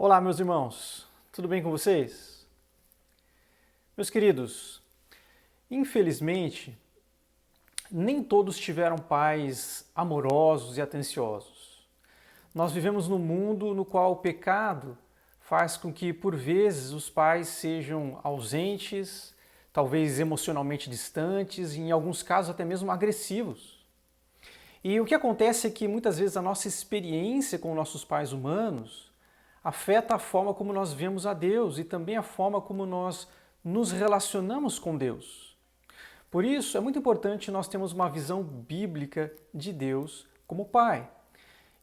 Olá, meus irmãos, tudo bem com vocês? Meus queridos, infelizmente, nem todos tiveram pais amorosos e atenciosos. Nós vivemos num mundo no qual o pecado faz com que, por vezes, os pais sejam ausentes, talvez emocionalmente distantes e, em alguns casos, até mesmo agressivos. E o que acontece é que, muitas vezes, a nossa experiência com nossos pais humanos afeta a forma como nós vemos a Deus e também a forma como nós nos relacionamos com Deus. Por isso, é muito importante nós termos uma visão bíblica de Deus como Pai.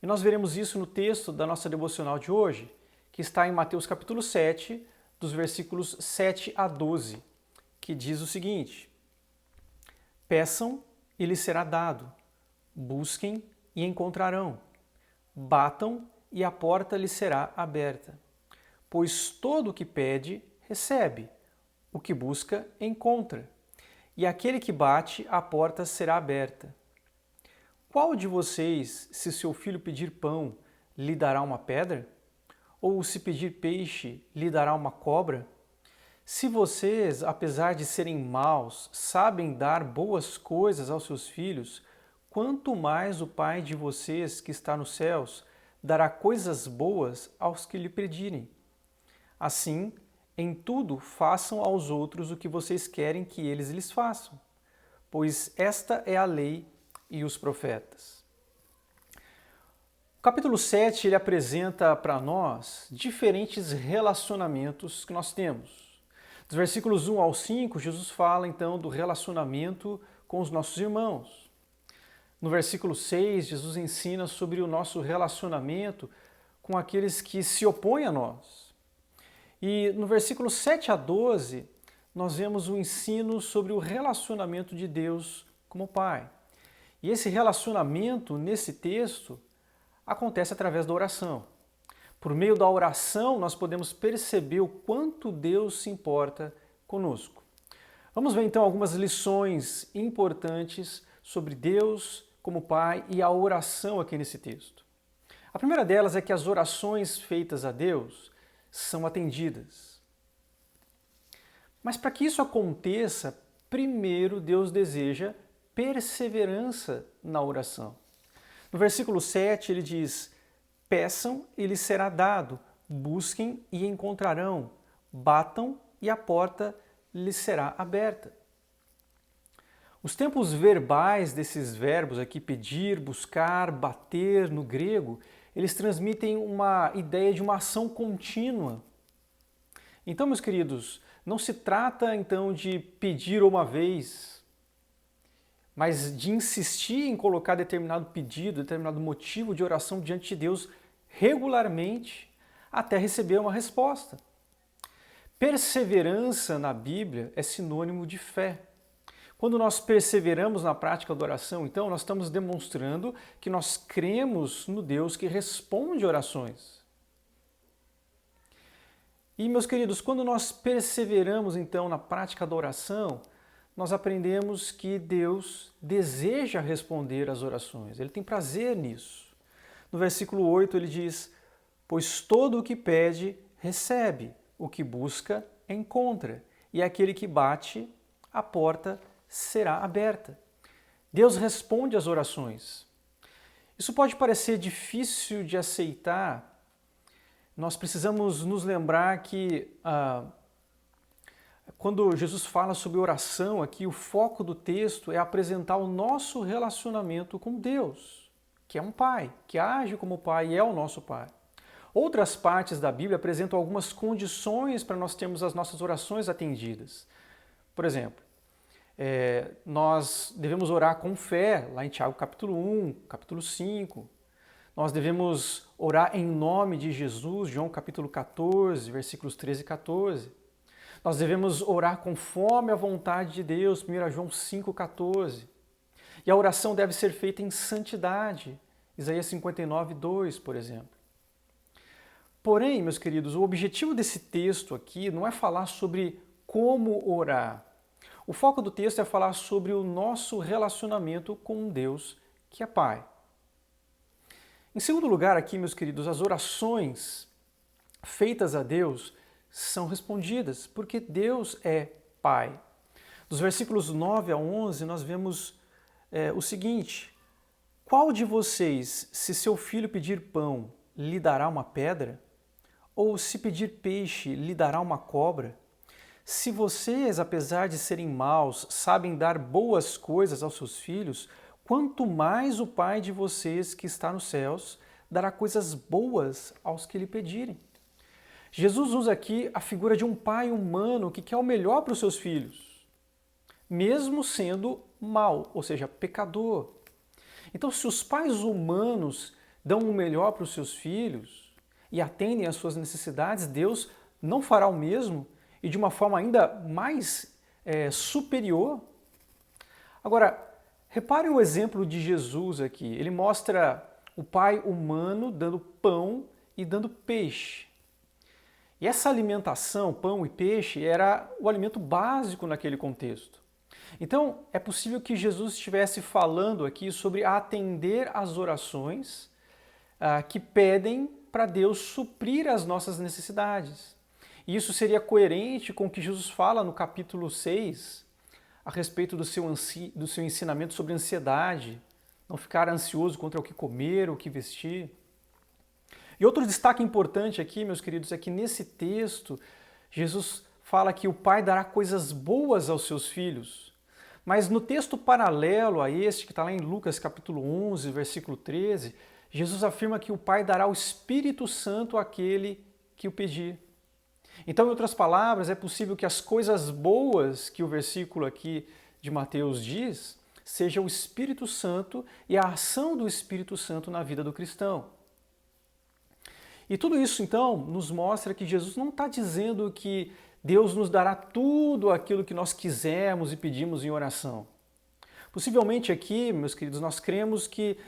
E nós veremos isso no texto da nossa devocional de hoje, que está em Mateus capítulo 7, dos versículos 7 a 12, que diz o seguinte: Peçam e lhes será dado, busquem e encontrarão, batam e a porta lhe será aberta. Pois todo o que pede, recebe, o que busca, encontra, e aquele que bate, a porta será aberta. Qual de vocês, se seu filho pedir pão, lhe dará uma pedra? Ou se pedir peixe, lhe dará uma cobra? Se vocês, apesar de serem maus, sabem dar boas coisas aos seus filhos, quanto mais o Pai de vocês, que está nos céus, dará coisas boas aos que lhe pedirem. Assim, em tudo façam aos outros o que vocês querem que eles lhes façam, pois esta é a lei e os profetas. O capítulo 7 ele apresenta para nós diferentes relacionamentos que nós temos. Dos versículos 1 ao 5, Jesus fala então do relacionamento com os nossos irmãos. No versículo 6, Jesus ensina sobre o nosso relacionamento com aqueles que se opõem a nós. E no versículo 7 a 12, nós vemos o ensino sobre o relacionamento de Deus como Pai. E esse relacionamento, nesse texto, acontece através da oração. Por meio da oração, nós podemos perceber o quanto Deus se importa conosco. Vamos ver então algumas lições importantes sobre Deus como Pai e a oração aqui nesse texto. A primeira delas é que as orações feitas a Deus são atendidas. Mas para que isso aconteça, primeiro Deus deseja perseverança na oração. No versículo 7 ele diz: Peçam e lhes será dado, busquem e encontrarão, batam e a porta lhes será aberta. Os tempos verbais desses verbos aqui, pedir, buscar, bater, no grego, eles transmitem uma ideia de uma ação contínua. Então, meus queridos, não se trata então de pedir uma vez, mas de insistir em colocar determinado pedido, determinado motivo de oração diante de Deus regularmente até receber uma resposta. Perseverança na Bíblia é sinônimo de fé. Quando nós perseveramos na prática da oração, então, nós estamos demonstrando que nós cremos no Deus que responde orações. E, meus queridos, quando nós perseveramos, então, na prática da oração, nós aprendemos que Deus deseja responder às orações. Ele tem prazer nisso. No versículo 8 ele diz: Pois todo o que pede, recebe, o que busca, encontra, e aquele que bate, a porta será aberta. Deus responde às orações. Isso pode parecer difícil de aceitar. Nós precisamos nos lembrar que quando Jesus fala sobre oração aqui, o foco do texto é apresentar o nosso relacionamento com Deus, que é um Pai, que age como Pai e é o nosso Pai. Outras partes da Bíblia apresentam algumas condições para nós termos as nossas orações atendidas. Por exemplo, nós devemos orar com fé, lá em Tiago capítulo 1, capítulo 5. Nós devemos orar em nome de Jesus, João capítulo 14, versículos 13 e 14. Nós devemos orar conforme a vontade de Deus, 1 João 5, 14. E a oração deve ser feita em santidade, Isaías 59, 2, por exemplo. Porém, meus queridos, o objetivo desse texto aqui não é falar sobre como orar. O foco do texto é falar sobre o nosso relacionamento com um Deus que é Pai. Em segundo lugar aqui, meus queridos, as orações feitas a Deus são respondidas, porque Deus é Pai. Dos versículos 9 a 11, nós vemos o seguinte: qual de vocês, se seu filho pedir pão, lhe dará uma pedra? Ou se pedir peixe, lhe dará uma cobra? Se vocês, apesar de serem maus, sabem dar boas coisas aos seus filhos, quanto mais o Pai de vocês que está nos céus dará coisas boas aos que lhe pedirem. Jesus usa aqui a figura de um pai humano que quer o melhor para os seus filhos, mesmo sendo mau, ou seja, pecador. Então, se os pais humanos dão o melhor para os seus filhos e atendem às suas necessidades, Deus não fará o mesmo e de uma forma ainda mais superior. Agora, reparem o exemplo de Jesus aqui. Ele mostra o pai humano dando pão e dando peixe. E essa alimentação, pão e peixe, era o alimento básico naquele contexto. Então, é possível que Jesus estivesse falando aqui sobre atender às orações que pedem para Deus suprir as nossas necessidades. E isso seria coerente com o que Jesus fala no capítulo 6, a respeito do seu ensinamento sobre ansiedade, não ficar ansioso contra o que comer, o que vestir. E outro destaque importante aqui, meus queridos, é que nesse texto, Jesus fala que o Pai dará coisas boas aos seus filhos. Mas no texto paralelo a este, que está lá em Lucas capítulo 11, versículo 13, Jesus afirma que o Pai dará o Espírito Santo àquele que o pedir. Então, em outras palavras, é possível que as coisas boas que o versículo aqui de Mateus diz, seja o Espírito Santo e a ação do Espírito Santo na vida do cristão. E tudo isso, então, nos mostra que Jesus não está dizendo que Deus nos dará tudo aquilo que nós quisermos e pedimos em oração. Possivelmente aqui, meus queridos, nós cremos que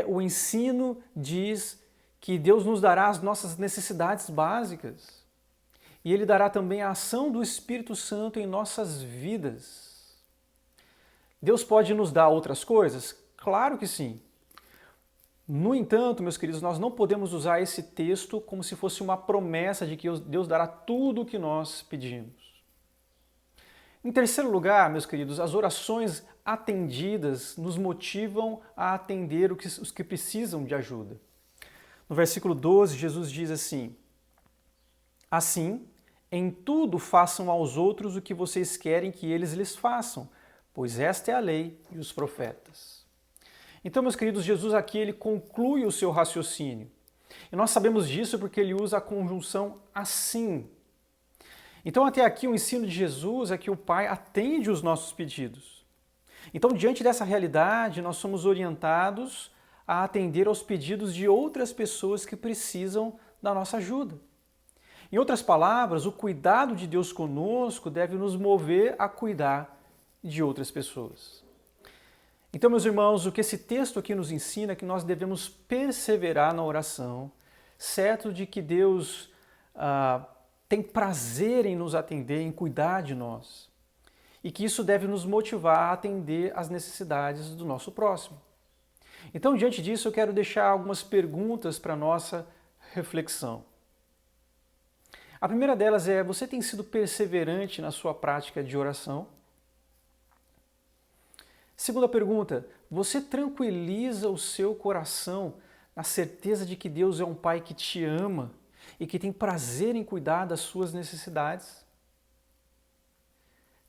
o ensino diz que Deus nos dará as nossas necessidades básicas e Ele dará também a ação do Espírito Santo em nossas vidas. Deus pode nos dar outras coisas? Claro que sim. No entanto, meus queridos, nós não podemos usar esse texto como se fosse uma promessa de que Deus dará tudo o que nós pedimos. Em terceiro lugar, meus queridos, as orações atendidas nos motivam a atender os que precisam de ajuda. No versículo 12, Jesus diz assim: assim, em tudo façam aos outros o que vocês querem que eles lhes façam, pois esta é a lei e os profetas. Então, meus queridos, Jesus aqui ele conclui o seu raciocínio. E nós sabemos disso porque ele usa a conjunção assim. Então, até aqui, o ensino de Jesus é que o Pai atende os nossos pedidos. Então, diante dessa realidade, nós somos orientados a atender aos pedidos de outras pessoas que precisam da nossa ajuda. Em outras palavras, o cuidado de Deus conosco deve nos mover a cuidar de outras pessoas. Então, meus irmãos, o que esse texto aqui nos ensina é que nós devemos perseverar na oração, certo de que Deus tem prazer em nos atender, em cuidar de nós, e que isso deve nos motivar a atender às necessidades do nosso próximo. Então, diante disso, eu quero deixar algumas perguntas para a nossa reflexão. A primeira delas é: você tem sido perseverante na sua prática de oração? Segunda pergunta: você tranquiliza o seu coração na certeza de que Deus é um Pai que te ama e que tem prazer em cuidar das suas necessidades?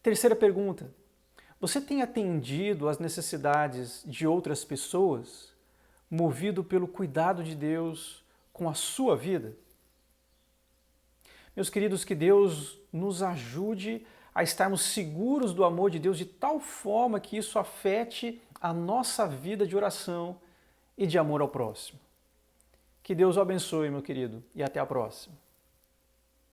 Terceira pergunta: você tem atendido às necessidades de outras pessoas, movido pelo cuidado de Deus com a sua vida? Meus queridos, que Deus nos ajude a estarmos seguros do amor de Deus de tal forma que isso afete a nossa vida de oração e de amor ao próximo. Que Deus o abençoe, meu querido, e até a próxima.